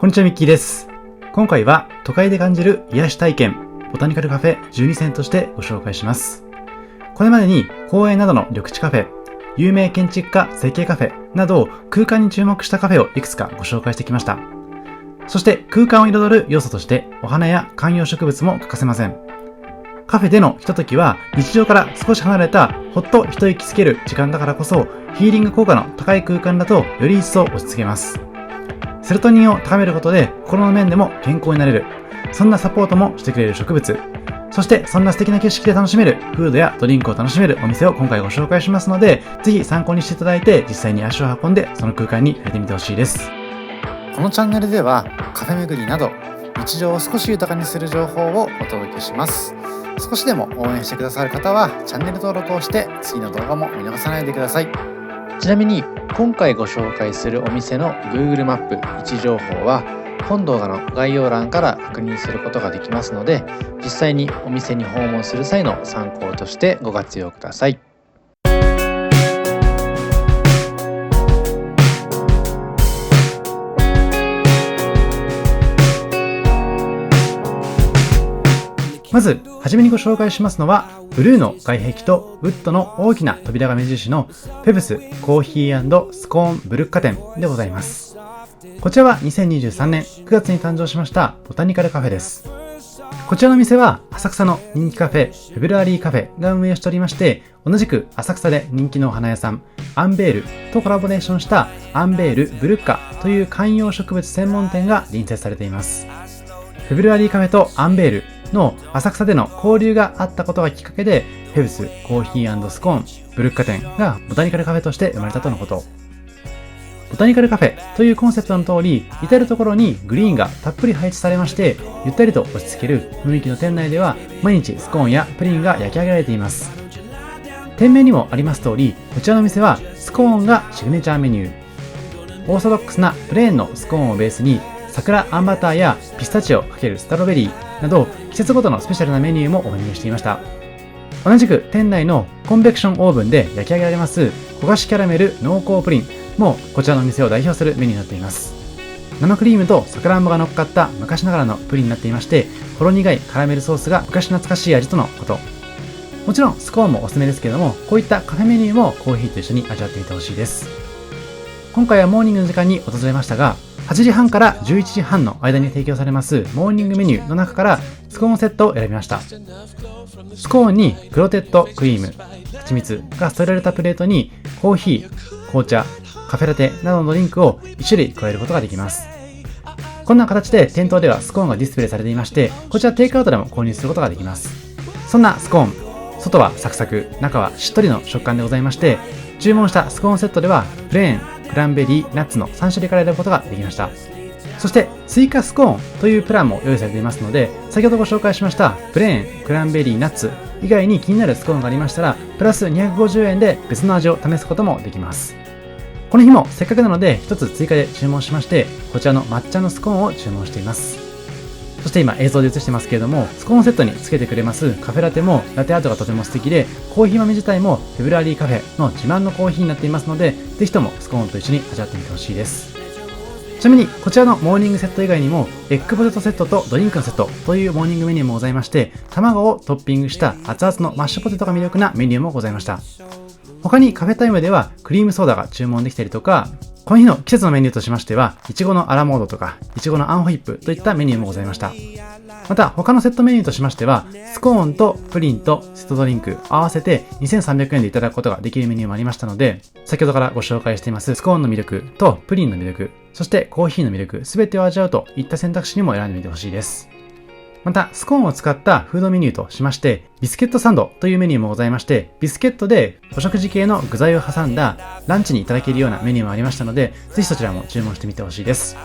こんにちは、ミッキーです。今回は都会で感じる癒し体験、ボタニカルカフェ12選としてご紹介します。これまでに公園などの緑地カフェ、有名建築家設計カフェなど空間に注目したカフェをいくつかご紹介してきました。そして空間を彩る要素としてお花や観葉植物も欠かせません。カフェでのひとときは日常から少し離れたほっと一息つける時間だからこそヒーリング効果の高い空間だとより一層落ち着けます。セロトニンを高めることで心の面でも健康になれる。そんなサポートもしてくれる植物。そしてそんな素敵な景色で楽しめるフードやドリンクを楽しめるお店を今回ご紹介しますので、ぜひ参考にしていただいて実際に足を運んでその空間に入れてみてほしいです。このチャンネルではカフェ巡りなど日常を少し豊かにする情報をお届けします。少しでも応援してくださる方はチャンネル登録をして次の動画も見逃さないでください。ちなみに今回ご紹介するお店の Google マップ位置情報は本動画の概要欄から確認することができますので、実際にお店に訪問する際の参考としてご活用ください。まずはじめにご紹介しますのはブルーの外壁とウッドの大きな扉が目印のフェブスコーヒー&スコーンブルッカ店でございます。こちらは2023年9月に誕生しましたボタニカルカフェです。こちらの店は浅草の人気カフェフェブラリーカフェが運営しておりまして、同じく浅草で人気のお花屋さんアンベールとコラボレーションしたアンベールブルッカという観葉植物専門店が隣接されています。フェブラリーカフェとアンベールの浅草での交流があったことがきっかけで、フェブスコーヒー&スコーンブルッカ店がボタニカルカフェとして生まれたとのこと。ボタニカルカフェというコンセプトの通り、至るところにグリーンがたっぷり配置されまして、ゆったりと落ち着ける雰囲気の店内では毎日スコーンやプリンが焼き上げられています。店名にもあります通り、こちらの店はスコーンがシグネチャーメニュー。オーソドックスなプレーンのスコーンをベースに桜あんバターやピスタチオ×ストロベリーなど季節ごとのスペシャルなメニューもお目見えしていました。同じく店内のコンベクションオーブンで焼き上げられます焦がしキャラメル濃厚プリンもこちらの店を代表するメニューになっています。生クリームと桜あんぼが乗っかった昔ながらのプリンになっていまして、ほろ苦いカラメルソースが昔懐かしい味とのこと。もちろんスコーンもおすすめですけれども、こういったカフェメニューもコーヒーと一緒に味わってみてほしいです。今回はモーニングの時間に訪れましたが、8時半から11時半の間に提供されますモーニングメニューの中からスコーンセットを選びました。スコーンにクロテッドクリーム、蜂蜜が添えられたプレートにコーヒー、紅茶、カフェラテなどのドリンクを1種類加えることができます。こんな形で店頭ではスコーンがディスプレイされていまして、こちらテイクアウトでも購入することができます。そんなスコーン、外はサクサク、中はしっとりの食感でございまして、注文したスコーンセットではプレーン、クランベリー、ナッツの3種類から選ぶことができました。そして追加スコーンというプランも用意されていますので、先ほどご紹介しましたプレーン、クランベリー、ナッツ以外に気になるスコーンがありましたら、プラス250円で別の味を試すこともできます。この日もせっかくなので一つ追加で注文しまして、こちらの抹茶のスコーンを注文しています。そして今映像で映してますけれども、スコーンセットにつけてくれますカフェラテもラテアートがとても素敵で、コーヒー豆自体もフェブラリーカフェの自慢のコーヒーになっていますので、ぜひともスコーンと一緒に味わってみてほしいです。ちなみにこちらのモーニングセット以外にもエッグポテトセットとドリンクのセットというモーニングメニューもございまして、卵をトッピングした熱々のマッシュポテトが魅力なメニューもございました。他にカフェタイムではクリームソーダが注文できたりとか、この日の季節のメニューとしましては、いちごのアラモードとか、いちごのアンホイップといったメニューもございました。また他のセットメニューとしましては、スコーンとプリンとセットドリンク合わせて2300円でいただくことができるメニューもありましたので、先ほどからご紹介していますスコーンの魅力とプリンの魅力、そしてコーヒーの魅力、すべてを味わうといった選択肢にも選んでみてほしいです。またスコーンを使ったフードメニューとしまして、ビスケットサンドというメニューもございまして、ビスケットでお食事系の具材を挟んだランチにいただけるようなメニューもありましたので、ぜひそちらも注文してみてほしいです。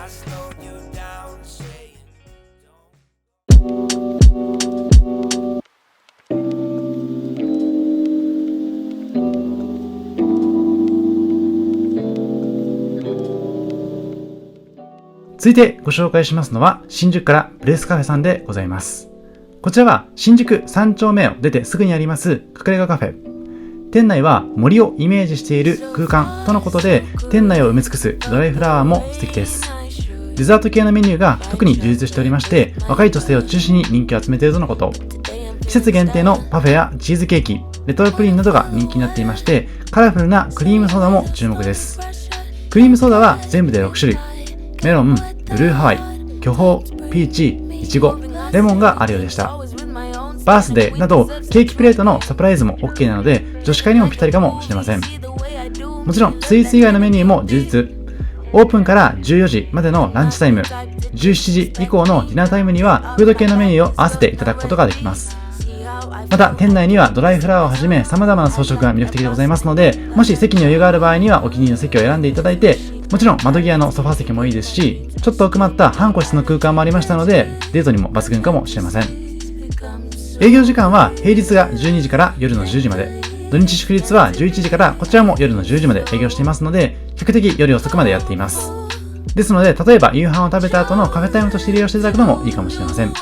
続いてご紹介しますのは新宿からブレスカフェさんでございます。こちらは新宿3丁目を出てすぐにあります隠れ家カフェ。店内は森をイメージしている空間とのことで、店内を埋め尽くすドライフラワーも素敵です。デザート系のメニューが特に充実しておりまして、若い女性を中心に人気を集めているとのこと。季節限定のパフェやチーズケーキ、レトロプリンなどが人気になっていまして、カラフルなクリームソーダも注目です。クリームソーダは全部で6種類。メロン、ブルーハワイ、巨峰、ピーチ、イチゴ、レモンがあるようでした。バースデーなどケーキプレートのサプライズも OK なので、女子会にもぴったりかもしれません。もちろんスイーツ以外のメニューも充実。オープンから14時までのランチタイム、17時以降のディナータイムにはフード系のメニューを合わせていただくことができます。また店内にはドライフラワーをはじめ様々な装飾が魅力的でございますので、もし席に余裕がある場合にはお気に入りの席を選んでいただいて、もちろん窓際のソファー席もいいですし、ちょっと奥まった半個室の空間もありましたので、デートにも抜群かもしれません。営業時間は平日が12時から夜の10時まで、土日祝日は11時からこちらも夜の10時まで営業していますので、比較的夜遅くまでやっています。ですので、例えば夕飯を食べた後のカフェタイムとして利用していただくのもいいかもしれません。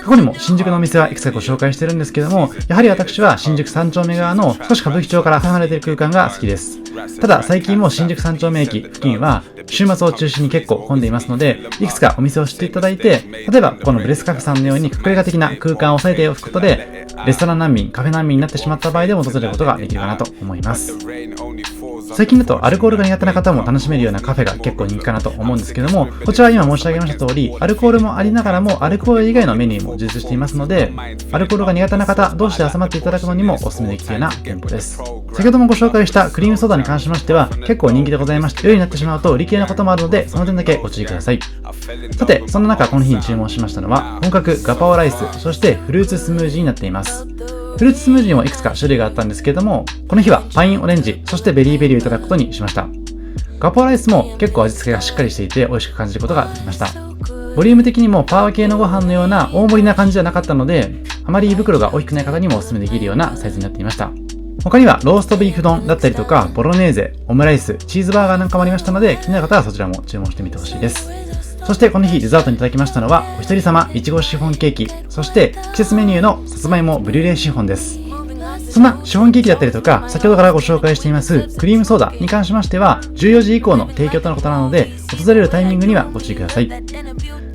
過去にも新宿のお店はいくつかご紹介してるんですけども、やはり私は新宿三丁目側の少し歌舞伎町から離れている空間が好きです。ただ最近も新宿三丁目駅付近は週末を中心に結構混んでいますので、いくつかお店を知っていただいて、例えばこのブレスカフェさんのように隠れ家的な空間を抑えておくことで、レストラン難民、カフェ難民になってしまった場合でも訪れることができるかなと思います。最近だとアルコールが苦手な方も楽しめるようなカフェが結構人気かなと思うんですけども、こちらは今申し上げました通り、アルコールもありながらもアルコール以外のメニューも充実していますので、アルコールが苦手な方同士で集まっていただくのにもお勧めできるような店舗です。先ほどもご紹介したクリームソーダに関しましては結構人気でございまして、夜になってしまうと売り切れなこともあるので、その点だけご注意ください。さて、そんな中この日に注文しましたのは本格ガパオライス、そしてフルーツスムージーになっています。フルーツスムージーもいくつか種類があったんですけれども、この日はパインオレンジ、そしてベリーベリーをいただくことにしました。ガパオライスも結構味付けがしっかりしていて美味しく感じることができました。ボリューム的にもパワー系のご飯のような大盛りな感じではなかったので、あまり胃袋が大きくない方にもお勧めできるようなサイズになっていました。他にはローストビーフ丼だったりとか、ボロネーゼ、オムライス、チーズバーガーなんかもありましたので、気になる方はそちらも注文してみてほしいです。そしてこの日デザートにいただきましたのは、お一人様いちごシフォンケーキ、そして季節メニューのさつまいもブリュレシフォンです。そんなシフォンケーキだったりとか、先ほどからご紹介していますクリームソーダに関しましては、14時以降の提供とのことなので、訪れるタイミングにはご注意ください。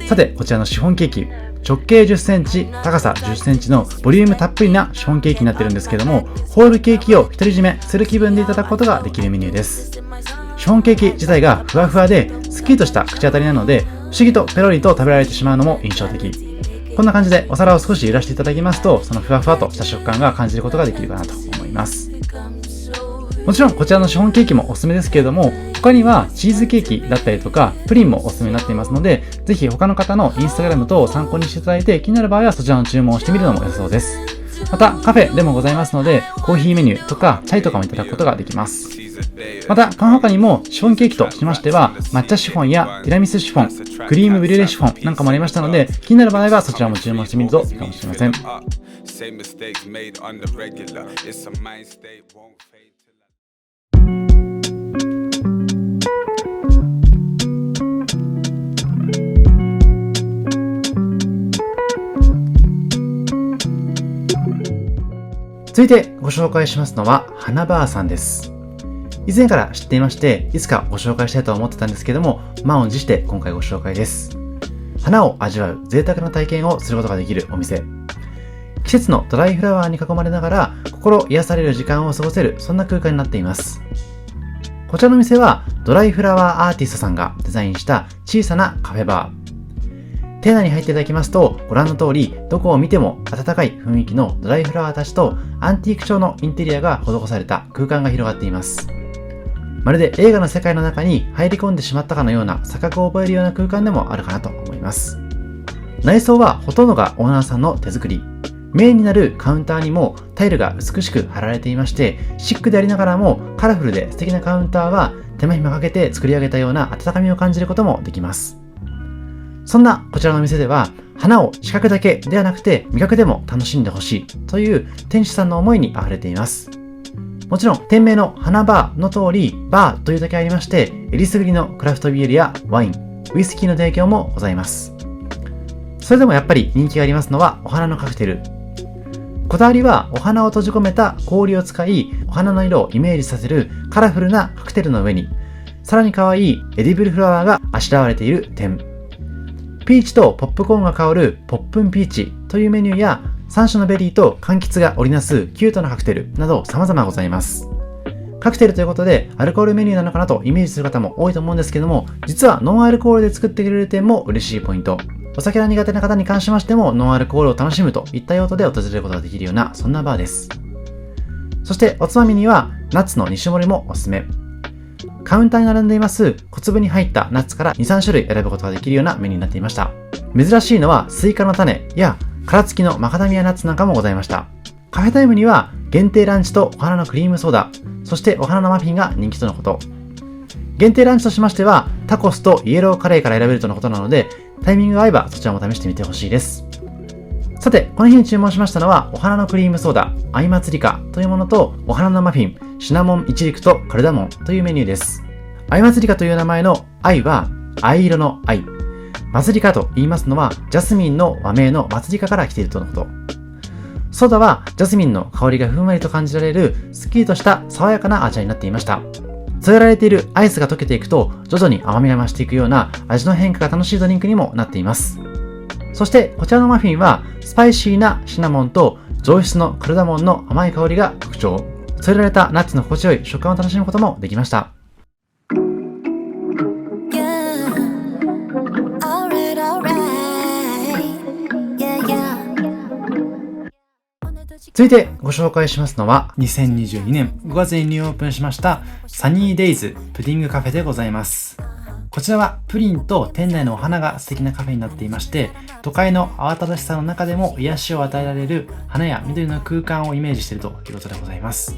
さて、こちらのシフォンケーキ、直径10センチ、高さ10センチのボリュームたっぷりなシフォンケーキになってるんですけども、ホールケーキを独り占めする気分でいただくことができるメニューです。シフォンケーキ自体がふわふわで、すっきりとした口当たりなので、不思議とペロリと食べられてしまうのも印象的。こんな感じでお皿を少し揺らしていただきますと、そのふわふわとした食感が感じることができるかなと思います。もちろんこちらのシフォンケーキもおすすめですけれども、他にはチーズケーキだったりとかプリンもおすすめになっていますので、ぜひ他の方のインスタグラム等を参考にしていただいて、気になる場合はそちらの注文をしてみるのも良さそうです。またカフェでもございますので、コーヒーメニューとかチャイとかもいただくことができます。またこの他にもシフォンケーキとしましては、抹茶シフォンやティラミスシフォン、クリームブリュレシフォンなんかもありましたので、気になる場合はそちらも注文してみるといいかもしれません。続いてご紹介しますのは花バーさんです。以前から知っていまして、いつかご紹介したいと思ってたんですけども、満を持して今回ご紹介です。花を味わう贅沢な体験をすることができるお店。季節のドライフラワーに囲まれながら心癒される時間を過ごせる、そんな空間になっています。こちらの店はドライフラワーアーティストさんがデザインした小さなカフェバー。店内に入っていただきますと、ご覧の通りどこを見ても温かい雰囲気のドライフラワーたちとアンティーク調のインテリアが施された空間が広がっています。まるで映画の世界の中に入り込んでしまったかのような錯覚を覚えるような空間でもあるかなと思います。内装はほとんどがオーナーさんの手作り。メインになるカウンターにもタイルが美しく貼られていまして、シックでありながらもカラフルで素敵なカウンターは手間暇かけて作り上げたような温かみを感じることもできます。そんなこちらの店では、花を視覚だけではなくて味覚でも楽しんでほしいという店主さんの思いに溢れています。もちろん店名の花バーの通り、バーというだけありまして、えりすぐりのクラフトビールやワイン、ウイスキーの提供もございます。それでもやっぱり人気がありますのはお花のカクテル。こだわりはお花を閉じ込めた氷を使い、お花の色をイメージさせるカラフルなカクテルの上に、さらに可愛いエディブルフラワーがあしらわれている点。ピーチとポップコーンが香るポップンピーチというメニューや、3種のベリーと柑橘が織りなすキュートなカクテルなど様々ございます。カクテルということでアルコールメニューなのかなとイメージする方も多いと思うんですけども、実はノンアルコールで作ってくれる点も嬉しいポイント。お酒が苦手な方に関しましてもノンアルコールを楽しむといった用途で訪れることができるようなそんなバーです。そしておつまみにはナッツの2種盛りもおすすめ。カウンターに並んでいます小粒に入ったナッツから 2,3 種類選ぶことができるようなメニューになっていました。珍しいのはスイカの種や殻付きのマカダミアナッツなんかもございました。カフェタイムには限定ランチとお花のクリームソーダ、そしてお花のマフィンが人気とのこと。限定ランチとしましてはタコスとイエローカレーから選べるとのことなので、タイミングが合えばそちらも試してみてほしいです。さて、この日に注文しましたのはお花のクリームソーダ、アイマツリカというものとお花のマフィン、シナモンイチジクとカルダモンというメニューです。アイマツリカという名前のアイは藍色の藍。マツリカと言いますのはジャスミンの和名のマツリカから来ているとのこと。ソーダはジャスミンの香りがふんわりと感じられるすっきりとした爽やかな味になっていました。添えられているアイスが溶けていくと徐々に甘みが増していくような味の変化が楽しいドリンクにもなっています。そしてこちらのマフィンはスパイシーなシナモンと上質のカルダモンの甘い香りが特徴。添えられたナッツの心地よい食感を楽しむこともできました。続いてご紹介しますのは2022年5月にニューオープンしましたサニーデイズプディングカフェでございます。こちらはプリンと店内のお花が素敵なカフェになっていまして、都会の慌ただしさの中でも癒しを与えられる花や緑の空間をイメージしているということでございます。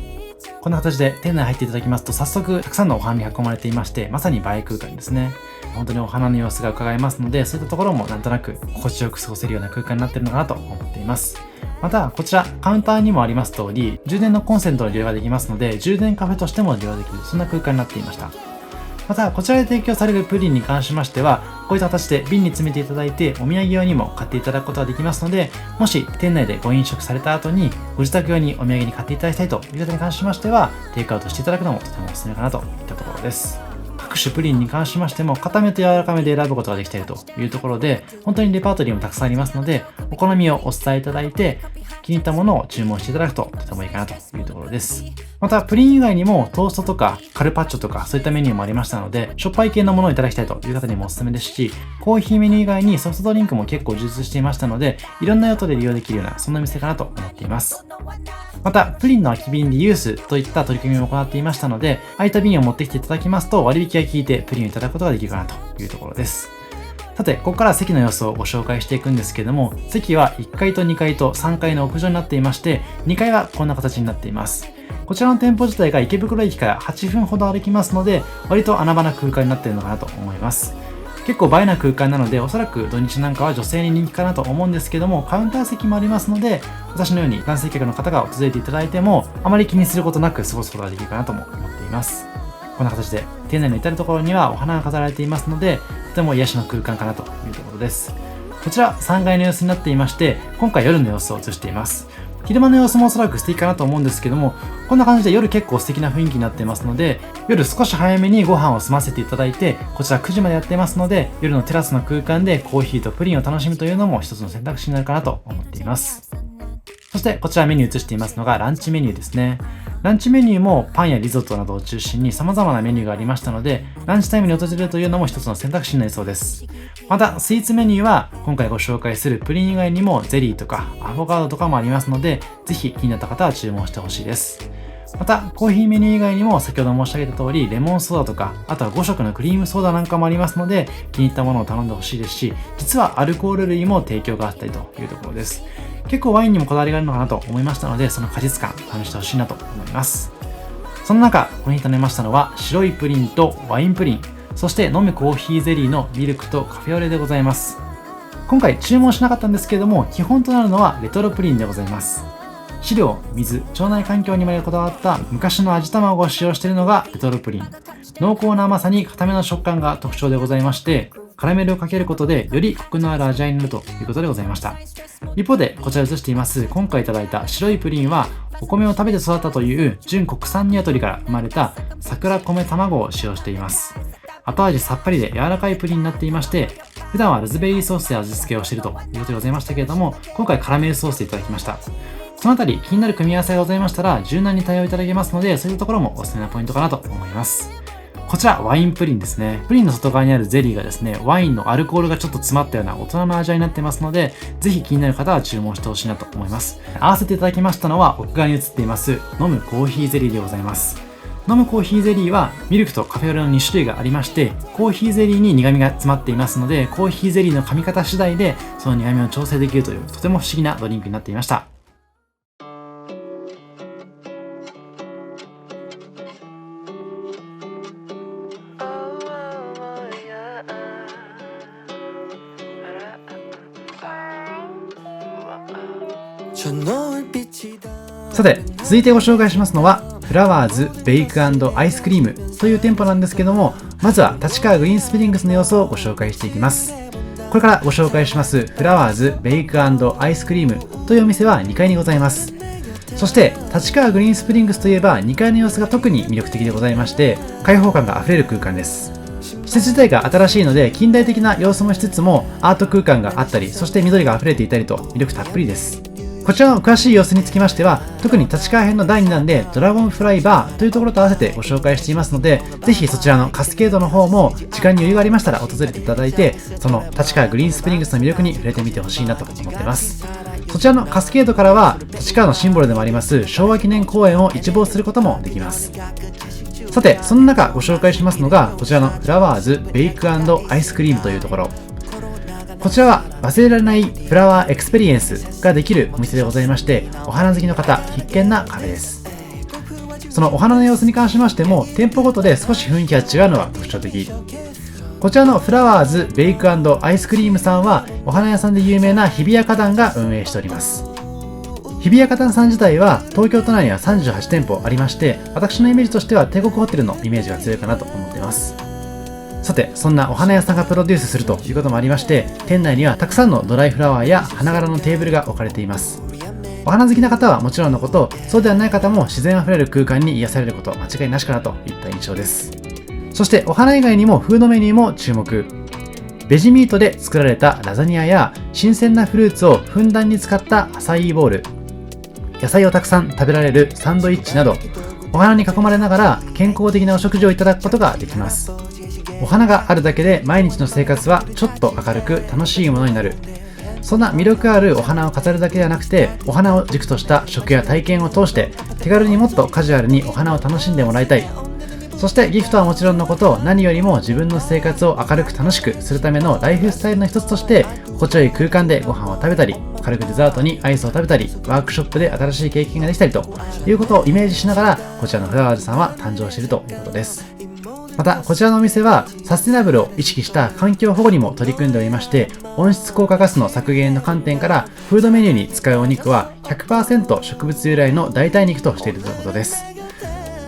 こんな形で店内に入っていただきますと早速たくさんのお花に囲まれていまして、まさに映え空間ですね。本当にお花の様子が伺えますので、そういったところもなんとなく心地よく過ごせるような空間になっているのかなと思っています。またこちらカウンターにもあります通り充電のコンセントの利用ができますので、充電カフェとしても利用できる、そんな空間になっていました。またこちらで提供されるプリンに関しましてはこういった形で瓶に詰めていただいてお土産用にも買っていただくことができますので、もし店内でご飲食された後にご自宅用にお土産に買っていただきたいという方に関しましてはテイクアウトしていただくのもとてもおすすめかなといったところです。各種プリンに関しましても固めと柔らかめで選ぶことができているというところで、本当にレパートリーもたくさんありますので、お好みをお伝えいただいて気に入ったものを注文していただくととてもいいかなというところです。またプリン以外にもトーストとかカルパッチョとかそういったメニューもありましたので、しょっぱい系のものをいただきたいという方にもおすすめですし、コーヒーメニュー以外にソフトドリンクも結構充実していましたので、いろんな用途で利用できるようなそんな店かなと思っています。またプリンの空き瓶リユースといった取り組みも行っていましたので、空いた瓶を持ってきていただきますと割引が効いてプリンをいただくことができるかなというところです。さて、ここから席の様子をご紹介していくんですけれども、席は1階と2階と3階の屋上になっていまして、2階はこんな形になっています。こちらの店舗自体が池袋駅から8分ほど歩きますので、割と穴場な空間になっているのかなと思います。結構映えな空間なので、おそらく土日なんかは女性に人気かなと思うんですけども、カウンター席もありますので、私のように男性客の方が訪れていただいても、あまり気にすることなく過ごすことができるかなとも思っています。こんな形で店内の至るところにはお花が飾られていますので、とても癒しの空間かなというところです。こちら3階の様子になっていまして、今回夜の様子を映しています。昼間の様子もおそらく素敵かなと思うんですけども、こんな感じで夜結構素敵な雰囲気になっていますので、夜少し早めにご飯を済ませていただいて、こちら9時までやっていますので、夜のテラスの空間でコーヒーとプリンを楽しむというのも一つの選択肢になるかなと思っています。そしてこちらメニュー映していますのがランチメニューですね。ランチメニューもパンやリゾットなどを中心に様々なメニューがありましたので、ランチタイムに訪れるというのも一つの選択肢になりそうです。またスイーツメニューは今回ご紹介するプリン以外にもゼリーとかアボカドとかもありますので、ぜひ気になった方は注文してほしいです。またコーヒーメニュー以外にも先ほど申し上げた通りレモンソーダとか、あとは5色のクリームソーダなんかもありますので、気に入ったものを頼んでほしいですし、実はアルコール類も提供があったりというところです。結構ワインにもこだわりがあるのかなと思いましたので、その果実感試してほしいなと思います。その中、この日頼みましたのは白いプリンとワインプリン、そして飲むコーヒーゼリーのミルクとカフェオレでございます。今回注文しなかったんですけれども、基本となるのはレトロプリンでございます。飼料、水、腸内環境にまでこだわった昔の味卵を使用しているのがレトロプリン。濃厚な甘さに固めの食感が特徴でございまして、カラメルをかけることでよりコクのある味わいになるということでございました。一方でこちら映しています今回いただいた白いプリンはお米を食べて育ったという純国産鶏から生まれた桜米卵を使用しています。後味さっぱりで柔らかいプリンになっていまして、普段はラズベリーソースで味付けをしているということでございましたけれども、今回カラメルソースでいただきました。そのあたり気になる組み合わせがございましたら柔軟に対応いただけますので、そういったところもおすすめなポイントかなと思います。こちらワインプリンですね。プリンの外側にあるゼリーがですね、ワインのアルコールがちょっと詰まったような大人の味わいになってますので、ぜひ気になる方は注文してほしいなと思います。合わせていただきましたのは奥側に映っています飲むコーヒーゼリーでございます。飲むコーヒーゼリーはミルクとカフェオレの2種類がありまして、コーヒーゼリーに苦味が詰まっていますので、コーヒーゼリーの噛み方次第でその苦味を調整できるというとても不思議なドリンクになっていました。さて、続いてご紹介しますのはフラワーズベイク&アイスクリームという店舗なんですけども、まずは立川グリーンスプリングスの様子をご紹介していきます。これからご紹介しますフラワーズベイク&アイスクリームというお店は2階にございます。そして立川グリーンスプリングスといえば2階の様子が特に魅力的でございまして、開放感があふれる空間です。施設自体が新しいので近代的な様子もしつつもアート空間があったり、そして緑があふれていたりと魅力たっぷりです。こちらの詳しい様子につきましては、特に立川編の第2弾でドラゴンフライバーというところと合わせてご紹介していますので、ぜひそちらのカスケードの方も時間に余裕がありましたら訪れていただいて、その立川グリーンスプリングスの魅力に触れてみてほしいなと思っています。そちらのカスケードからは立川のシンボルでもあります昭和記念公園を一望することもできます。さて、その中ご紹介しますのがこちらのフラワーズベイク&アイスクリームというところ。こちらは忘れられないフラワーエクスペリエンスができるお店でございまして、お花好きの方必見なカフェです。そのお花の様子に関しましても店舗ごとで少し雰囲気が違うのが特徴的。こちらのフラワーズベイク&アイスクリームさんはお花屋さんで有名な日比谷花壇が運営しております。日比谷花壇さん自体は東京都内には38店舗ありまして、私のイメージとしては帝国ホテルのイメージが強いかなと思っています。さて、そんなお花屋さんがプロデュースするということもありまして、店内にはたくさんのドライフラワーや花柄のテーブルが置かれています。お花好きな方はもちろんのこと、そうではない方も自然あふれる空間に癒されること間違いなしかなといった印象です。そしてお花以外にもフードメニューも注目。ベジミートで作られたラザニアや新鮮なフルーツをふんだんに使ったアサイーボール、野菜をたくさん食べられるサンドイッチなど、お花に囲まれながら健康的なお食事をいただくことができます。お花があるだけで毎日の生活はちょっと明るく楽しいものになる。そんな魅力あるお花を飾るだけではなくて、お花を軸とした食や体験を通して手軽にもっとカジュアルにお花を楽しんでもらいたい。そしてギフトはもちろんのこと、何よりも自分の生活を明るく楽しくするためのライフスタイルの一つとして、心地よい空間でご飯を食べたり、軽くデザートにアイスを食べたり、ワークショップで新しい経験ができたりということをイメージしながら、こちらのフラワーズさんは誕生しているということです。また、こちらのお店はサステナブルを意識した環境保護にも取り組んでおりまして、温室効果ガスの削減の観点からフードメニューに使うお肉は 100% 植物由来の代替肉としているということです。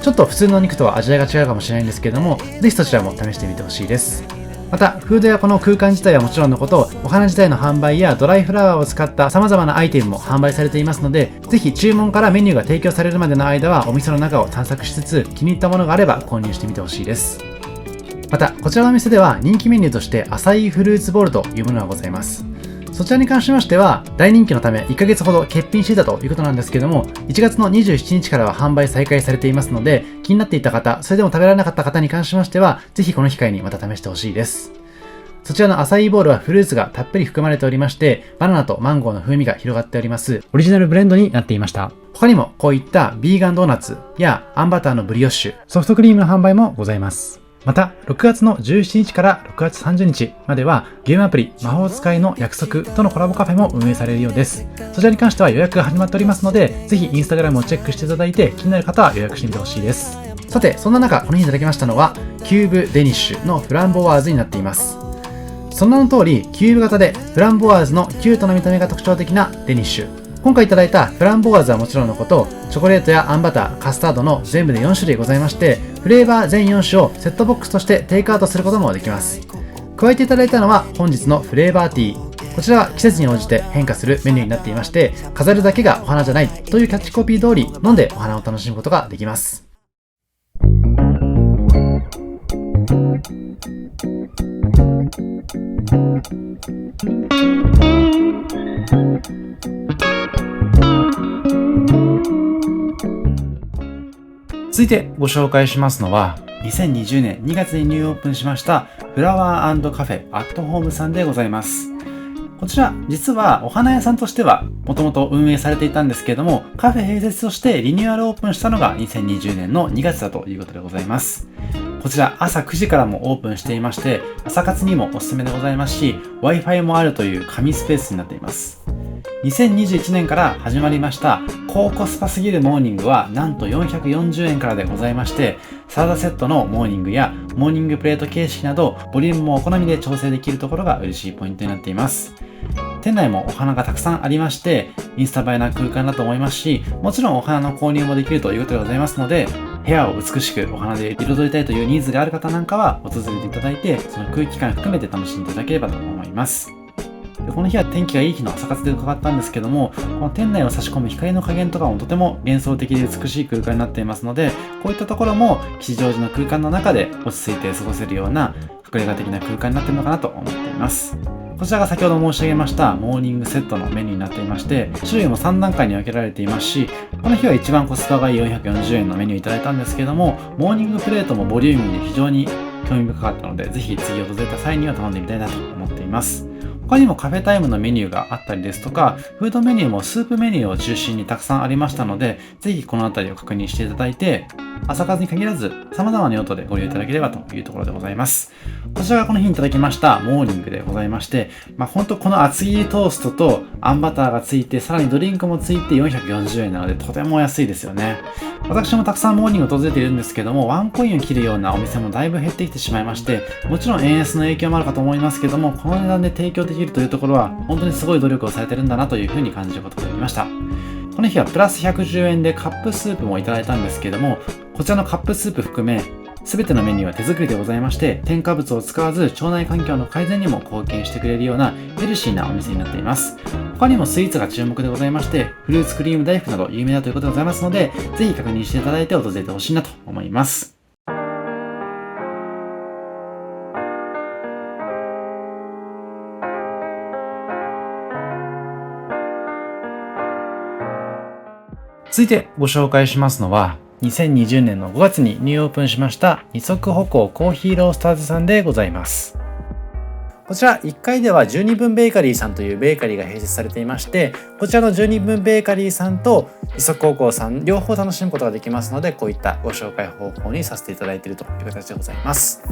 ちょっと普通の肉とは味わいが違うかもしれないんですけれども、ぜひそちらも試してみてほしいです。また、フードやこの空間自体はもちろんのこと、お花自体の販売やドライフラワーを使った様々なアイテムも販売されていますので、ぜひ注文からメニューが提供されるまでの間はお店の中を探索しつつ、気に入ったものがあれば購入してみてほしいです。また、こちらのお店では人気メニューとしてアサイーフルーツボールというものがございます。そちらに関しましては大人気のため1ヶ月ほど欠品していたということなんですけども、1月の27日からは販売再開されていますので、気になっていた方、それでも食べられなかった方に関しましては、ぜひこの機会にまた試してほしいです。そちらのアサイーボールはフルーツがたっぷり含まれておりまして、バナナとマンゴーの風味が広がっておりますオリジナルブレンドになっていました。他にもこういったビーガンドーナツやあんバターのブリオッシュ、ソフトクリームの販売もございます。また、6月の17日から6月30日まではゲームアプリ魔法使いの約束とのコラボカフェも運営されるようです。そちらに関しては予約が始まっておりますので、ぜひインスタグラムをチェックしていただいて、気になる方は予約してみてほしいです。さて、そんな中、この日いただきましたのはキューブデニッシュのフランボワーズになっています。その名の通り、キューブ型でフランボワーズのキュートな見た目が特徴的なデニッシュ。今回いただいたフランボワーズはもちろんのこと、チョコレートやあんバター、カスタードの全部で4種類ございまして、フレーバー全4種をセットボックスとしてテイクアウトすることもできます。加えていただいたのは本日のフレーバーティー。ここちらは季節に応じて変化するメニューになっていまして、飾るだけがお花じゃないというキャッチコピー通り飲んでお花を楽しむことができます。続いてご紹介しますのは、2020年2月にニューオープンしましたフラワー&カフェアットホームさんでございます。こちら実はお花屋さんとしてはもともと運営されていたんですけれども、カフェ併設としてリニューアルオープンしたのが2020年の2月だということでございます。こちら朝9時からもオープンしていまして、朝活にもおすすめでございますし、Wi-Fi もあるという神スペースになっています。2021年から始まりました高コスパすぎるモーニングはなんと440円からでございまして、サラダセットのモーニングやモーニングプレート形式などボリュームもお好みで調整できるところが嬉しいポイントになっています。店内もお花がたくさんありまして、インスタ映えな空間だと思いますし、もちろんお花の購入もできるということでございますので、部屋を美しくお花で彩りたいというニーズがある方なんかは訪れていただいて、その空気感含めて楽しんでいただければと思います。でこの日は天気がいい日の朝活で伺ったんですけども、この店内を差し込む光の加減とかもとても幻想的で美しい空間になっていますので、こういったところも吉祥寺の空間の中で落ち着いて過ごせるような隠れ家的な空間になっているのかなと思っています。こちらが先ほど申し上げましたモーニングセットのメニューになっていまして、種類も3段階に分けられていますし、この日は一番コスパがいい440円のメニューいただいたんですけども、モーニングプレートもボリューミーで非常に興味深かったので、ぜひ次訪れた際には頼んでみたいなと思っています。他にもカフェタイムのメニューがあったりですとか、フードメニューもスープメニューを中心にたくさんありましたので、ぜひこのあたりを確認していただいて、朝活に限らず様々な用途でご利用いただければというところでございます。こちらがこの日にいただきましたモーニングでございまして、本当この厚切りトーストとあんバターがついて、さらにドリンクもついて440円なのでとても安いですよね。私もたくさんモーニングを訪れているんですけども、ワンコインを切るようなお店もだいぶ減ってきてしまいまして、もちろん円安の影響もあるかと思いますけども、この値段で提供できるというところは本当にすごい努力をされてるんだなというふうに感じることができました。この日はプラス110円でカップスープもいただいたんですけども、こちらのカップスープ含め全てのメニューは手作りでございまして、添加物を使わず腸内環境の改善にも貢献してくれるようなヘルシーなお店になっています。他にもスイーツが注目でございまして、フルーツクリーム大福など有名だということでございますので、ぜひ確認していただいて訪れてほしいなと思います。続いてご紹介しますのは、2020年の5月にニューオープンしました二足歩行コーヒーロースターズさんでございます。こちら1階では12分ベーカリーさんというベーカリーが併設されていまして、こちらの12分ベーカリーさんと二足歩行さん両方楽しむことができますので、こういったご紹介方法にさせていただいているという形でございます。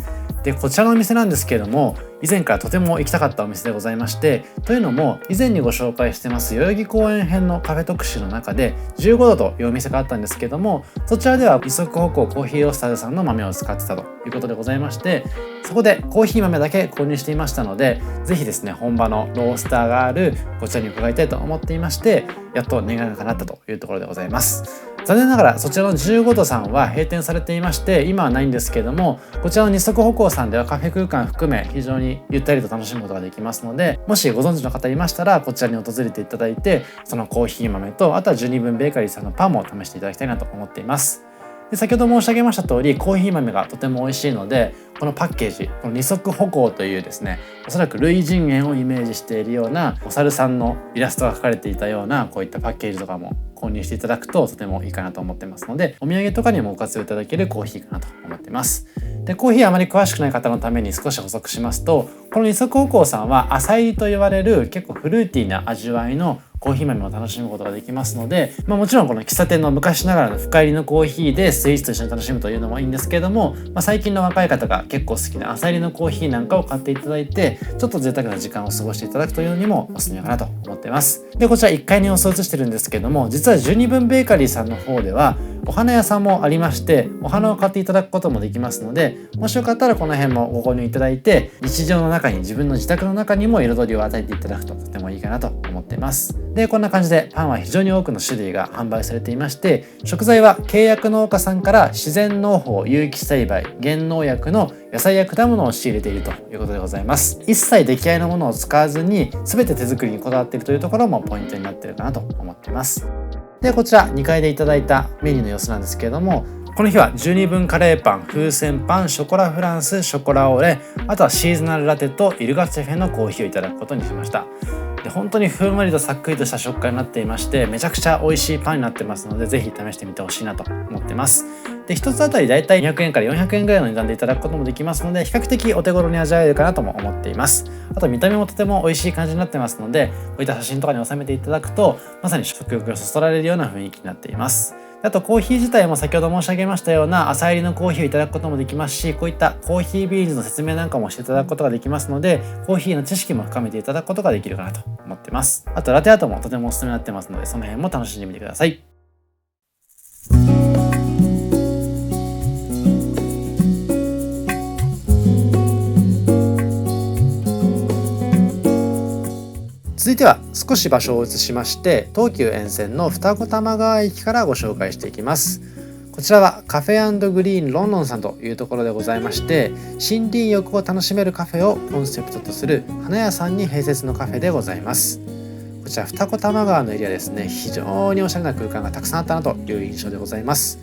でこちらのお店なんですけれども、以前からとても行きたかったお店でございまして、というのも以前にご紹介してます代々木公園編のカフェ特集の中で15度というお店があったんですけども、そちらでは二足歩行コーヒーロースターズさんの豆を使ってたということでございまして、そこでコーヒー豆だけ購入していましたので、ぜひですね本場のロースターがあるこちらに伺いたいと思っていまして、やっと願いが叶ったというところでございます。残念ながらそちらの15度さんは閉店されていまして、今はないんですけれども、こちらの二足歩行さんではカフェ空間含め非常にゆったりと楽しむことができますので、もしご存知の方いましたらこちらに訪れていただいて、そのコーヒー豆とあとは12分ベーカリーさんのパンも試していただきたいなと思っています。で先ほど申し上げました通り、コーヒー豆がとても美味しいので、このパッケージ、この二足歩行というですね、おそらく類人猿をイメージしているようなお猿さんのイラストが描かれていたようなこういったパッケージとかも購入していただくととてもいいかなと思ってますので、お土産とかにもご活用いただけるコーヒーかなと思っています。でコーヒーあまり詳しくない方のために少し補足しますと、この二足歩行さんは浅入りと言われる結構フルーティーな味わいのコーヒー豆を楽しむことができますので、もちろんこの喫茶店の昔ながらの深入りのコーヒーでスイーツと一緒に楽しむというのもいいんですけども、最近の若い方が結構好きな浅入りのコーヒーなんかを買っていただいて、ちょっと贅沢な時間を過ごしていただくというのにもおすすめかなと思っています。でこちら1階に様子を映してるんですけども、実は12分ベーカリーさんの方ではお花屋さんもありまして、お花を買っていただくこともできますので、もしよかったらこの辺もご購入いただいて、日常の中に、自分の自宅の中にも彩りを与えていただくととてもいいかなと思っています。で、こんな感じでパンは非常に多くの種類が販売されていまして、食材は契約農家さんから自然農法、有機栽培、原農薬の野菜や果物を仕入れているということでございます。一切出来合いのものを使わずに全て手作りにこだわっているというところもポイントになっているかなと思っています。で、こちら2階でいただいたメニューの様子なんですけれども、この日は12分カレーパン、風船パン、ショコラフランス、ショコラオレ、あとはシーズナルラテとイルガチェフェのコーヒーをいただくことにしました。で、本当にふんわりとさっくりとした食感になっていまして、めちゃくちゃ美味しいパンになってますので、ぜひ試してみてほしいなと思ってます。で、1つあたりだいたい200円から400円ぐらいの値段でいただくこともできますので、比較的お手頃に味わえるかなとも思っています。あと見た目もとても美味しい感じになってますので、こういった写真とかに収めていただくと、まさに食欲がそそられるような雰囲気になっています。あとコーヒー自体も先ほど申し上げましたような朝入りのコーヒーをいただくこともできますし、こういったコーヒービーンズの説明なんかもしていただくことができますので、コーヒーの知識も深めていただくことができるかなと思ってます。あとラテアートもとてもおすすめになってますので、その辺も楽しんでみてください。続いては少し場所を移しまして、東急沿線の二子玉川駅からご紹介していきます。こちらはカフェ&グリーンロンロンさんというところでございまして、森林浴を楽しめるカフェをコンセプトとする花屋さんに併設のカフェでございます。こちら二子玉川のエリアですね、非常におしゃれな空間がたくさんあったなという印象でございます。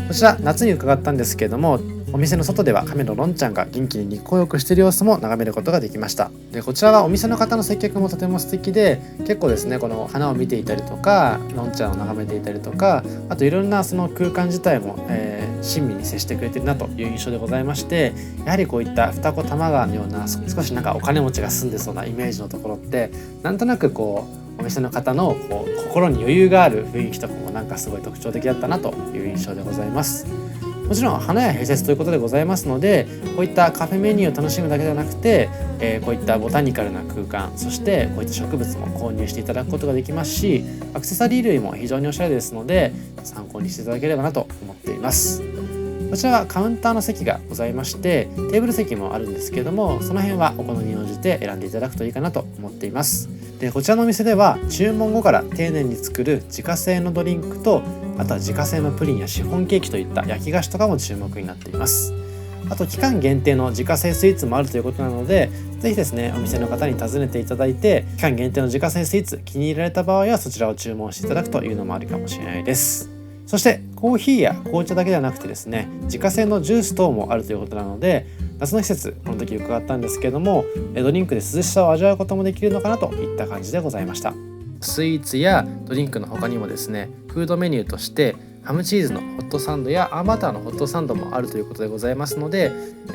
こちら夏に伺ったんですけれども、お店の外では亀のロンちゃんが元気に日光浴している様子も眺めることができました。で、こちらはお店の方の接客もとても素敵で、結構ですね、この花を見ていたりとか、ロンちゃんを眺めていたりとか、あといろんなその空間自体も、親身に接してくれてるなという印象でございまして、やはりこういった二子玉川のような少しなんかお金持ちが住んでそうなイメージのところって、なんとなくこうお店の方のこう心に余裕がある雰囲気とかもなんかすごい特徴的だったなという印象でございます。もちろん花屋併設ということでございますので、こういったカフェメニューを楽しむだけではなくて、こういったボタニカルな空間、そしてこういった植物も購入していただくことができますし、アクセサリー類も非常におしゃれですので参考にしていただければなと思っています。こちらはカウンターの席がございまして、テーブル席もあるんですけれども、その辺はお好みに応じて選んでいただくといいかなと思っています。で、こちらのお店では注文後から丁寧に作る自家製のドリンクと、あとは自家製のプリンやシフォンケーキといった焼き菓子とかも注目になっています。あと期間限定の自家製スイーツもあるということなので、ぜひですね、お店の方に尋ねていただいて、期間限定の自家製スイーツ気に入られた場合はそちらを注文していただくというのもありかもしれないです。そしてコーヒーや紅茶だけではなくてですね、自家製のジュース等もあるということなので、夏の季節この時伺ったんですけれども、ドリンクで涼しさを味わうこともできるのかなといった感じでございました。スイーツやドリンクの他にもですね、フードメニューとしてハムチーズのホットサンドやアーバターのホットサンドもあるということでございますので、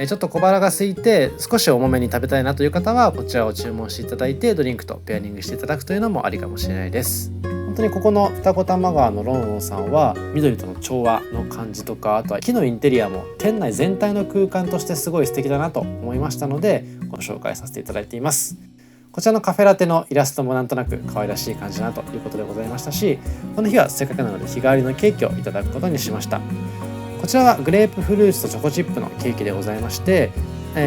ちょっと小腹が空いて少し重めに食べたいなという方はこちらを注文していただいて、ドリンクとペアリングしていただくというのもありかもしれないです。本当にここの二子玉川のロンロンさんは緑との調和の感じとか、あとは木のインテリアも店内全体の空間としてすごい素敵だなと思いましたので、ご紹介させていただいています。こちらのカフェラテのイラストもなんとなく可愛らしい感じだなということでございましたし、この日はせっかくなので日替わりのケーキをいただくことにしました。こちらはグレープフルーツとチョコチップのケーキでございまして、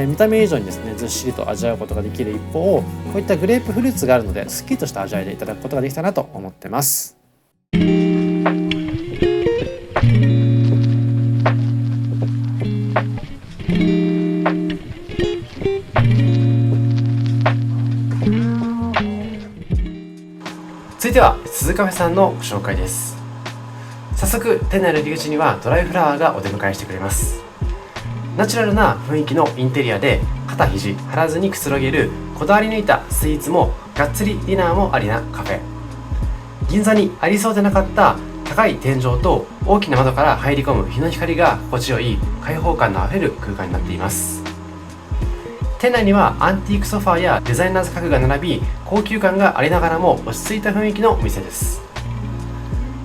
見た目以上にですねずっしりと味わうことができる一方、こういったグレープフルーツがあるのですっきりとした味わいでいただくことができたなと思ってます。続いては鈴カフェさんのご紹介です。早速店内の入り口にはドライフラワーがお出迎えしてくれます。ナチュラルな雰囲気のインテリアで肩肘張らずにくつろげるこだわり抜いたスイーツもがっつりディナーもありなカフェ。銀座にありそうでなかった高い天井と大きな窓から入り込む日の光が心地よい開放感のあふれる空間になっています。店内にはアンティークソファーやデザイナーズ家具が並び、高級感がありながらも落ち着いた雰囲気のお店です。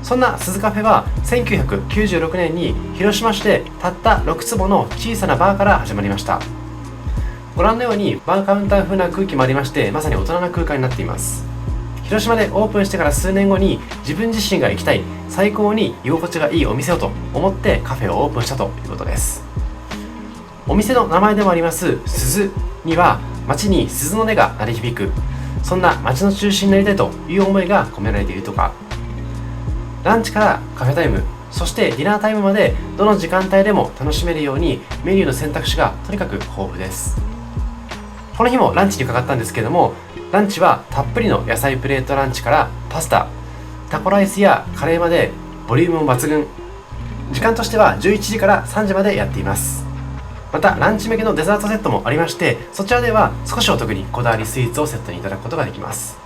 そんな鈴カフェは1996年に広島市でたった6坪の小さなバーから始まりました。ご覧のようにバーカウンター風な空気もありまして、まさに大人な空間になっています。広島でオープンしてから数年後に自分自身が行きたい最高に居心地がいいお店をと思ってカフェをオープンしたということです。お店の名前でもあります鈴には街に鈴の音が鳴り響く、そんな街の中心になりたいという思いが込められているとか、ランチからカフェタイム、そしてディナータイムまでどの時間帯でも楽しめるようにメニューの選択肢がとにかく豊富です。この日もランチに伺ったんですけれども、ランチはたっぷりの野菜プレートランチからパスタ、タコライスやカレーまでボリュームも抜群。時間としては11時から3時までやっています。またランチ向けのデザートセットもありまして、そちらでは少しお得にこだわりスイーツをセットにいただくことができます。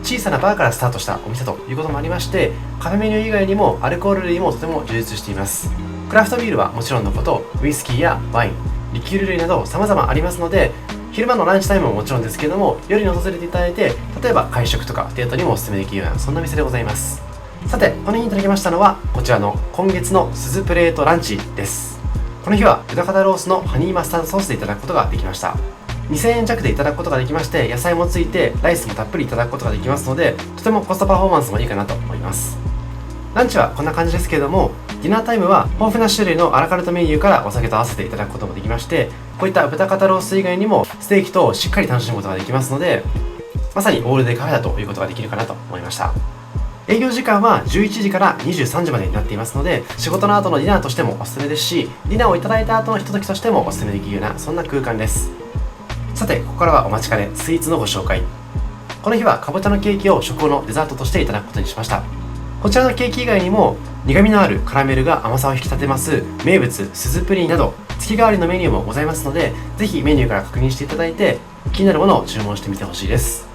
小さなバーからスタートしたお店ということもありまして、カフェメニュー以外にもアルコール類もとても充実しています。クラフトビールはもちろんのこと、ウイスキーやワイン、リキュール類など様々ありますので、昼間のランチタイムももちろんですけれども、夜に訪れていただいて、例えば会食とかデートにもお勧めできるようなそんな店でございます。さて、この日にいただきましたのはこちらの今月の鈴プレートランチです。この日は豚肩ロースのハニーマスタードソースでいただくことができました。2000円弱でいただくことができまして、野菜もついてライスもたっぷりいただくことができますので、とてもコストパフォーマンスもいいかなと思います。ランチはこんな感じですけれども、ディナータイムは豊富な種類のアラカルトメニューからお酒と合わせていただくこともできまして、こういった豚肩ロース以外にもステーキとしっかり楽しむことができますので、まさにオールデイカフェだということができるかなと思いました。営業時間は11時から23時までになっていますので、仕事の後のディナーとしてもおすすめですし、ディナーをいただいた後のひとときとしてもおすすめできるようなそんな空間です。さて、ここからはお待ちかねスイーツのご紹介。この日はかぼちゃのケーキを食後のデザートとしていただくことにしました。こちらのケーキ以外にも苦味のあるカラメルが甘さを引き立てます名物鈴プリンなど月替わりのメニューもございますので、ぜひメニューから確認していただいて気になるものを注文してみてほしいです。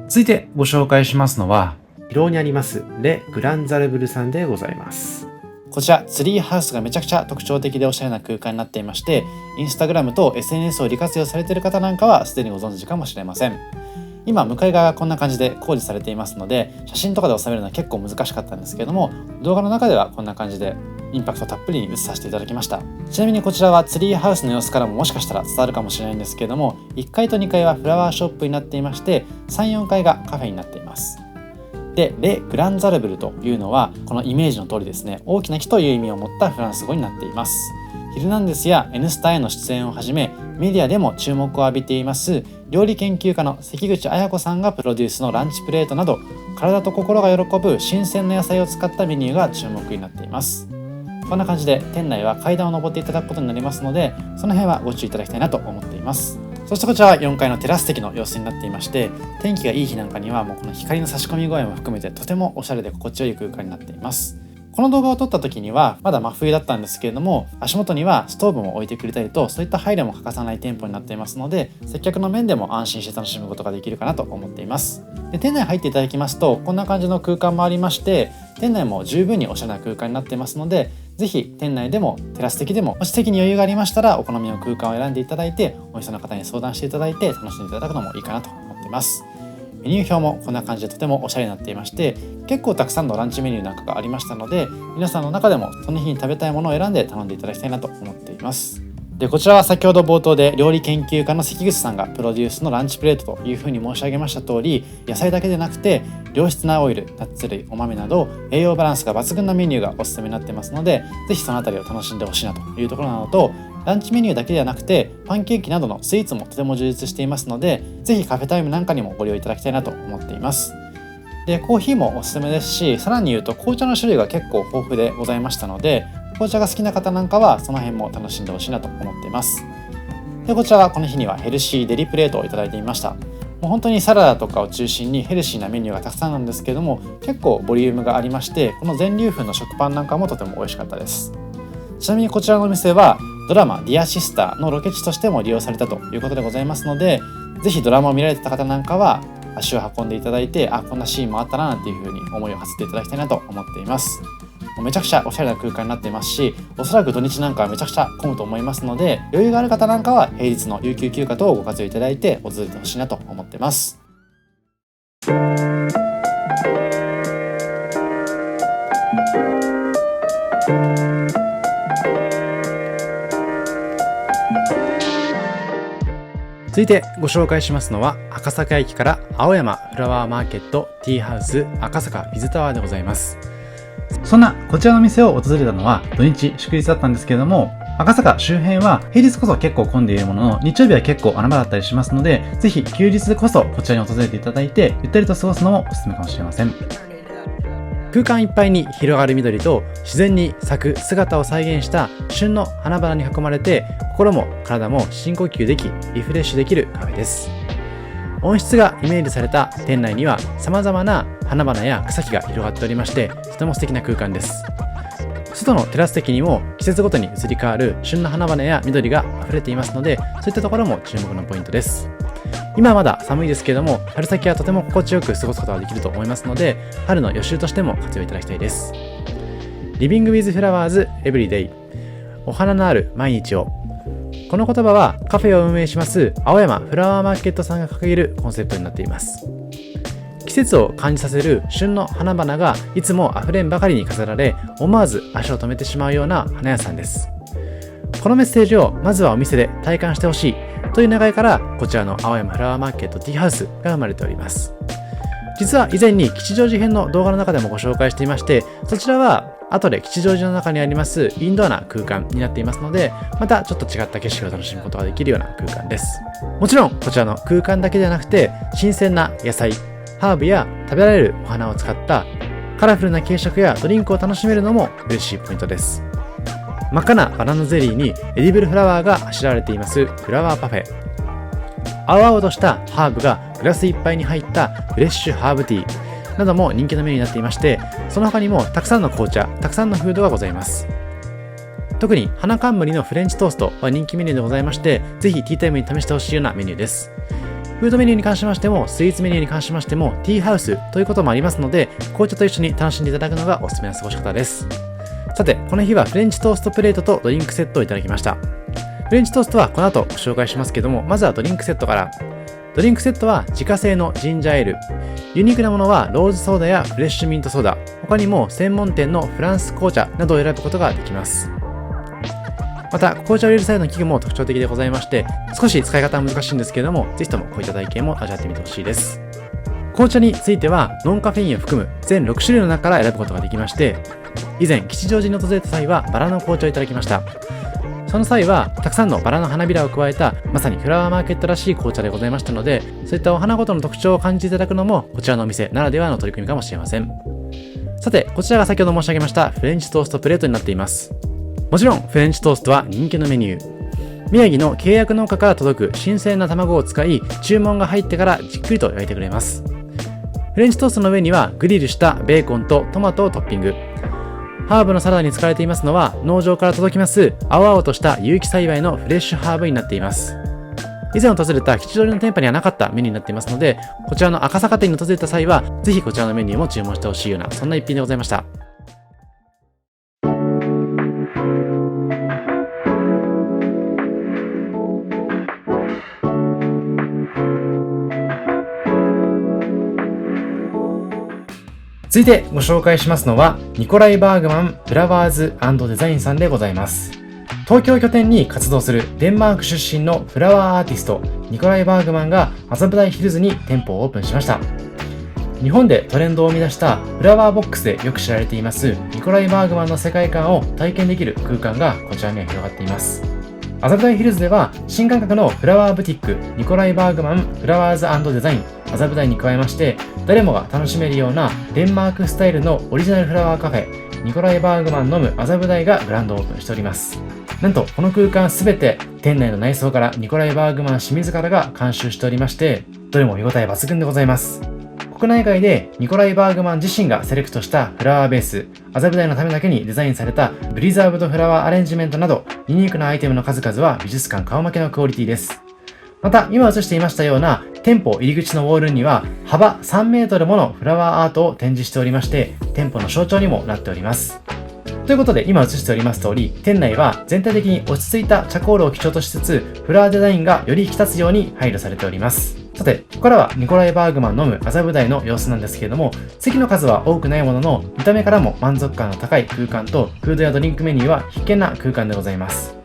続いてご紹介しますのは、広尾にありますレ・グランザルブルさんでございます。こちらツリーハウスがめちゃくちゃ特徴的でおしゃれな空間になっていまして、インスタグラムと SNS を利活用されている方なんかはすでにご存知かもしれません。今向かい側がこんな感じで工事されていますので、写真とかで収めるのは結構難しかったんですけれども、動画の中ではこんな感じでインパクトたっぷりに映させていただきました。ちなみにこちらはツリーハウスの様子からももしかしたら伝わるかもしれないんですけれども、1階と2階はフラワーショップになっていまして、3、4階がカフェになっています。で、レ・グランザルブルというのはこのイメージの通りですね、大きな木という意味を持ったフランス語になっています。ヒルナンデスや N スタへの出演をはじめ、メディアでも注目を浴びています料理研究家の関口彩子さんがプロデュースのランチプレートなど、体と心が喜ぶ新鮮な野菜を使ったメニューが注目になっています。こんな感じで店内は階段を上っていただくことになりますので、その辺はご注意いただきたいなと思っています。そしてこちらは4階のテラス席の様子になっていまして、天気がいい日なんかにはもうこの光の差し込み具合も含めてとてもおしゃれで心地よい空間になっています。この動画を撮った時にはまだ真冬だったんですけれども、足元にはストーブも置いてくれたりと、そういった配慮も欠かさない店舗になっていますので、接客の面でも安心して楽しむことができるかなと思っています。で、店内入っていただきますとこんな感じの空間もありまして、店内も十分におしゃれな空間になっていますので、ぜひ店内でもテラス席でも、もし席に余裕がありましたらお好みの空間を選んでいただいて、お店の方に相談していただいて楽しんでいただくのもいいかなと思っています。メニュー表もこんな感じでとてもおしゃれになっていまして、結構たくさんのランチメニューなんかがありましたので、皆さんの中でもその日に食べたいものを選んで頼んでいただきたいなと思っています。で、こちらは先ほど冒頭で料理研究家の関口さんがプロデュースのランチプレートというふうに申し上げました通り、野菜だけでなくて良質なオイル、ナッツ類、お豆など栄養バランスが抜群なメニューがおすすめになっていますので、ぜひそのあたりを楽しんでほしいなというところなのと、ランチメニューだけではなくてパンケーキなどのスイーツもとても充実していますので、ぜひカフェタイムなんかにもご利用いただきたいなと思っています。で、コーヒーもおすすめですし、さらに言うと紅茶の種類が結構豊富でございましたので、紅茶が好きな方なんかはその辺も楽しんでほしいなと思っています。で、こちらはこの日にはヘルシーデリプレートをいただいていました。もう本当にサラダとかを中心にヘルシーなメニューがたくさんなんですけれども、結構ボリュームがありまして、この全粒粉の食パンなんかもとても美味しかったです。ちなみにこちらのお店はドラマディアシスターのロケ地としても利用されたということでございますので、ぜひドラマを見られてた方なんかは足を運んでいただいて、こんなシーンもあったななんていう風に思いを馳せていただきたいなと思っています。めちゃくちゃおしゃれな空間になっていますし、おそらく土日なんかはめちゃくちゃ混むと思いますので、余裕がある方なんかは平日の有給休暇等をご活用いただいて訪れてほしいなと思っています。続いてご紹介しますのは、赤坂駅から青山フラワーマーケットティーハウス赤坂ビズタワーでございます。そんなこちらの店を訪れたのは土日祝日だったんですけれども、赤坂周辺は平日こそ結構混んでいるものの、日曜日は結構穴場だったりしますので、ぜひ休日こそこちらに訪れていただいてゆったりと過ごすのもおすすめかもしれません。空間いっぱいに広がる緑と自然に咲く姿を再現した旬の花々に囲まれて、心も体も深呼吸できリフレッシュできるカフェです。温室がイメージされた店内には様々な花々や草木が広がっておりまして、とても素敵な空間です。外のテラス席にも季節ごとに移り変わる旬の花々や緑が溢れていますので、そういったところも注目のポイントです。今はまだ寒いですけれども、春先はとても心地よく過ごすことができると思いますので、春の予習としても活用いただきたいです。リビングウィズフラワーズエブリデイ、お花のある毎日を。この言葉はカフェを運営します青山フラワーマーケットさんが掲げるコンセプトになっています。季節を感じさせる旬の花々がいつも溢れんばかりに飾られ、思わず足を止めてしまうような花屋さんです。このメッセージをまずはお店で体感してほしいという願いから、こちらの青山フラワーマーケットティーハウスが生まれております。実は以前に吉祥寺編の動画の中でもご紹介していまして、そちらは後で吉祥寺の中にありますインドアな空間になっていますので、またちょっと違った景色を楽しむことができるような空間です。もちろんこちらの空間だけではなくて、新鮮な野菜、ハーブや食べられるお花を使ったカラフルな軽食やドリンクを楽しめるのも嬉しいポイントです。真っ赤なバナナゼリーにエディブルフラワーがあしらわれていますフラワーパフェ。青々としたハーブがグラスいっぱいに入ったフレッシュハーブティーなども人気のメニューになっていまして、その他にもたくさんの紅茶、たくさんのフードがございます。特に花冠のフレンチトーストは人気メニューでございまして、ぜひティータイムに試してほしいようなメニューです。フードメニューに関しましてもスイーツメニューに関しましてもティーハウスということもありますので、紅茶と一緒に楽しんでいただくのがおすすめな過ごし方です。さて、この日はフレンチトーストプレートとドリンクセットをいただきました。フレンチトーストはこの後ご紹介しますけども、まずはドリンクセットから。ドリンクセットは自家製のジンジャーエール、ユニークなものはローズソーダやフレッシュミントソーダ、他にも専門店のフランス紅茶などを選ぶことができます。また紅茶を入れる際の器具も特徴的でございまして、少し使い方は難しいんですけれども、ぜひともこういった体験も味わってみてほしいです。紅茶についてはノンカフェインを含む全6種類の中から選ぶことができまして、以前吉祥寺に訪れた際はバラの紅茶をいただきました。その際はたくさんのバラの花びらを加えたまさにフラワーマーケットらしい紅茶でございましたので、そういったお花ごとの特徴を感じていただくのもこちらのお店ならではの取り組みかもしれません。さて、こちらが先ほど申し上げましたフレンチトーストプレートになっています。もちろんフレンチトーストは人気のメニュー。宮城の契約農家から届く新鮮な卵を使い、注文が入ってからじっくりと焼いてくれます。フレンチトーストの上にはグリルしたベーコンとトマトをトッピング。ハーブのサラダに使われていますのは農場から届きます青々とした有機栽培のフレッシュハーブになっています。以前訪れた吉祥寺の店舗にはなかったメニューになっていますので、こちらの赤坂店に訪れた際はぜひこちらのメニューも注文してほしいような、そんな一品でございました。続いてご紹介しますのはニコライ・バーグマンフラワーズ&デザインさんでございます。東京拠点に活動するデンマーク出身のフラワーアーティストニコライ・バーグマンが麻布台ヒルズに店舗をオープンしました。日本でトレンドを生み出したフラワーボックスでよく知られていますニコライ・バーグマンの世界観を体験できる空間がこちらには広がっています。麻布台ヒルズでは新感覚のフラワーブティックニコライ・バーグマンフラワーズ&デザイン麻布台に加えまして、誰もが楽しめるようなデンマークスタイルのオリジナルフラワーカフェニコライ・バーグマン飲む麻布台がグランドオープンしております。なんとこの空間すべて店内の内装からニコライ・バーグマン清水からが監修しておりまして、どれも見応え抜群でございます。国内外でニコライ・バーグマン自身がセレクトしたフラワーベース、麻布台のためだけにデザインされたブリザーブドフラワーアレンジメントなどユニークなアイテムの数々は美術館顔負けのクオリティです。また今映していましたような店舗入り口のウォールには幅3メートルものフラワーアートを展示しておりまして、店舗の象徴にもなっております。ということで今映しております通り、店内は全体的に落ち着いたチャコールを基調としつつ、フラワーデザインがより引き立つように配慮されております。さて、ここからはニコライ・バーグマン飲む麻布台の様子なんですけれども、席の数は多くないものの見た目からも満足感の高い空間と、フードやドリンクメニューは必見な空間でございます。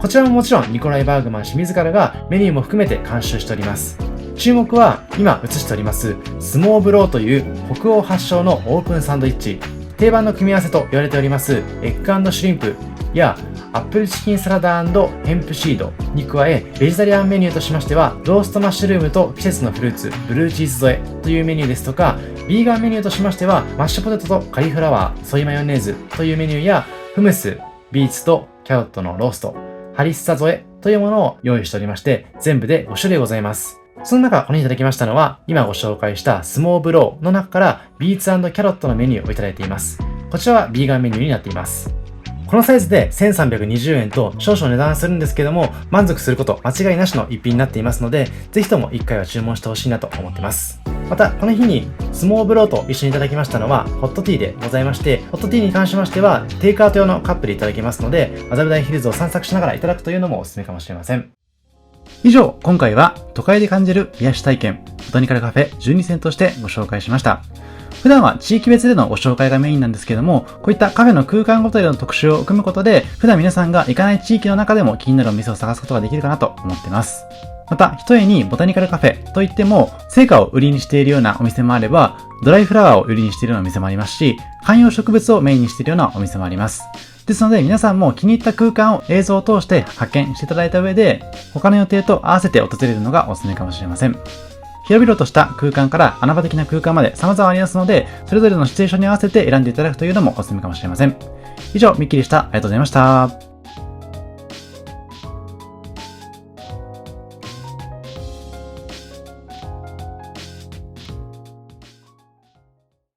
こちらももちろんニコライ・バーグマン氏自らがメニューも含めて監修しております。注目は今映しておりますスモーブローという北欧発祥のオープンサンドイッチ。定番の組み合わせと言われておりますエッグ&シュリンプやアップルチキンサラダ&ヘンプシードに加え、ベジタリアンメニューとしましてはローストマッシュルームと季節のフルーツブルーチーズ添えというメニューですとか、ビーガンメニューとしましてはマッシュポテトとカリフラワーソイマヨネーズというメニューや、フムスビーツとキャロットのローストハリッサ添えというものを用意しておりまして、全部で5種類ございます。その中、この日いただきましたのは、今ご紹介したスモーブローの中からビーツ&キャロットのメニューをいただいています。こちらはビーガンメニューになっています。このサイズで1320円と少々値段するんですけども、満足すること間違いなしの一品になっていますので、ぜひとも1回は注文してほしいなと思っています。また、この日にスモーブローと一緒にいただきましたのはホットティーでございまして、ホットティーに関しましてはテイクアウト用のカップでいただけますので、麻布台ヒルズを散策しながらいただくというのもおすすめかもしれません。以上、今回は都会で感じる癒し体験、ボタニカルカフェ12選としてご紹介しました。普段は地域別でのご紹介がメインなんですけども、こういったカフェの空間ごとでの特集を組むことで、普段皆さんが行かない地域の中でも気になるお店を探すことができるかなと思っています。また、ひとえにボタニカルカフェといっても、成果を売りにしているようなお店もあれば、ドライフラワーを売りにしているようなお店もありますし、観葉植物をメインにしているようなお店もあります。ですので皆さんも気に入った空間を映像を通して発見していただいた上で、他の予定と合わせて訪れるのがおすすめかもしれません。広々とした空間から穴場的な空間まで様々ありますので、それぞれのシチュエーションに合わせて選んでいただくというのもおすすめかもしれません。以上、ミッキーでした。ありがとうございました。